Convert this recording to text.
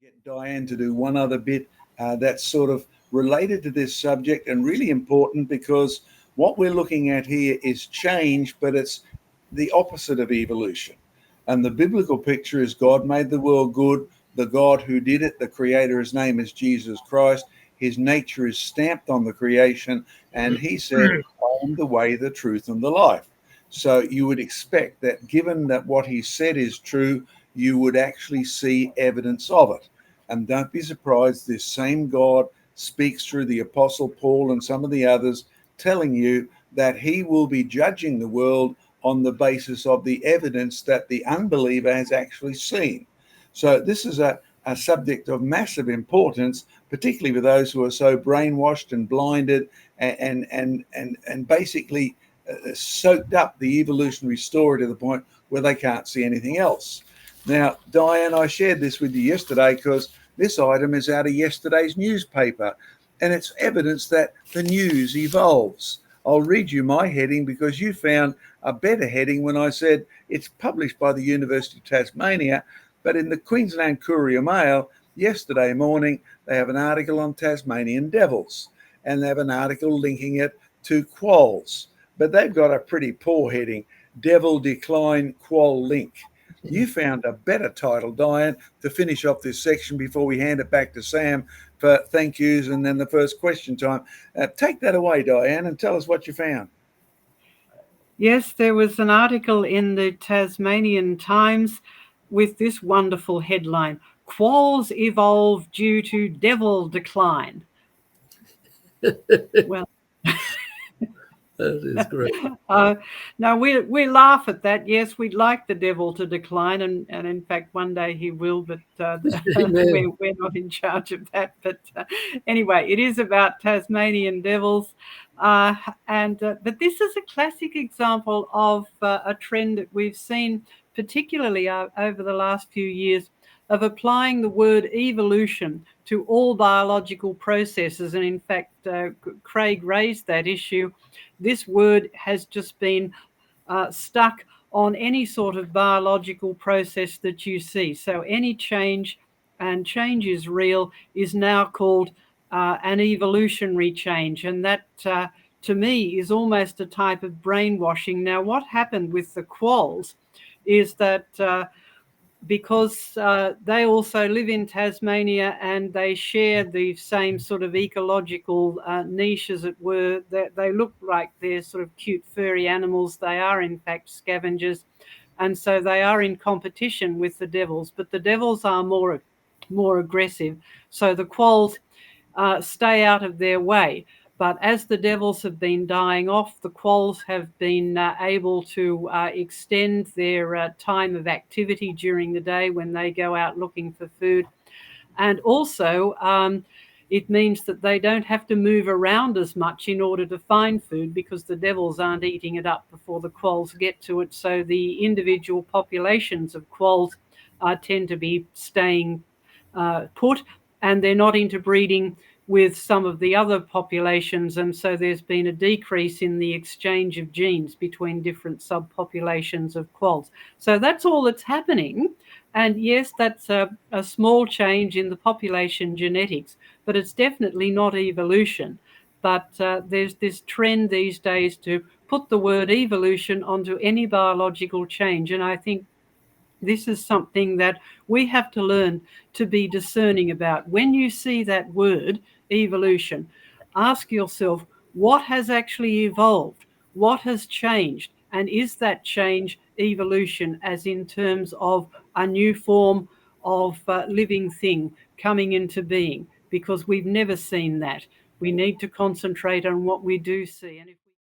Get Diane to do one other bit that's sort of related to this subject and really important, because what we're looking at here is change, but it's the opposite of evolution. And the biblical picture is God made the world good. The God who did it, the creator, his name is Jesus Christ. His nature is stamped on the creation. And he said, I am the way, the truth, and the life. So you would expect that, given that what he said is true, you would actually see evidence of it. And don't be surprised, this same God speaks through the Apostle Paul and some of the others, telling you that he will be judging the world on the basis of the evidence that the unbeliever has actually seen. So this is a subject of massive importance, particularly for those who are so brainwashed and blinded and basically soaked up the evolutionary story to the point where they can't see anything else. Now, Diane, I shared this with you yesterday because this item is out of yesterday's newspaper, and it's evidence that the news evolves. I'll read you my heading because you found a better heading when I said it's published by the University of Tasmania, but in the Queensland Courier Mail yesterday morning, they have an article on Tasmanian devils, and they have an article linking it to quolls, but they've got a pretty poor heading, Devil Decline Quoll Link. You found a better title, Diane, to finish off this section before we hand it back to Sam for thank yous and then the first question time. Take that away, Diane, and tell us what you found. Yes, there was an article in the Tasmanian Times with this wonderful headline, Quolls Evolve Due to Devil Decline. Well, that is great. Now we laugh at that. Yes, we'd like the devil to decline, and in fact one day he will, but we're not in charge of that. But anyway, it is about Tasmanian devils, but this is a classic example of a trend that we've seen, particularly over the last few years, of applying the word evolution to all biological processes. And in fact, Craig raised that issue. This word has just been stuck on any sort of biological process that you see. So any change, and change is real, is now called an evolutionary change. And that, to me, is almost a type of brainwashing. Now, what happened with the quolls is that because they also live in Tasmania and they share the same sort of ecological niche, as it were. They look like they're sort of cute furry animals. They are in fact scavengers, and so they are in competition with the devils, but the devils are more aggressive, so the quolls stay out of their way. But as the devils have been dying off, the quolls have been able to extend their time of activity during the day when they go out looking for food. And also, it means that they don't have to move around as much in order to find food, because the devils aren't eating it up before the quolls get to it. So the individual populations of quolls tend to be staying put, and they're not interbreeding with some of the other populations, and so there's been a decrease in the exchange of genes between different subpopulations of quolls. So that's all that's happening, and yes, that's a small change in the population genetics, but it's definitely not evolution. But there's this trend these days to put the word evolution onto any biological change, and I think this is something that we have to learn to be discerning about. When you see that word, evolution, ask yourself, what has actually evolved? What has changed? And is that change evolution, as in terms of a new form of living thing coming into being? Because we've never seen that. We need to concentrate on what we do see. And if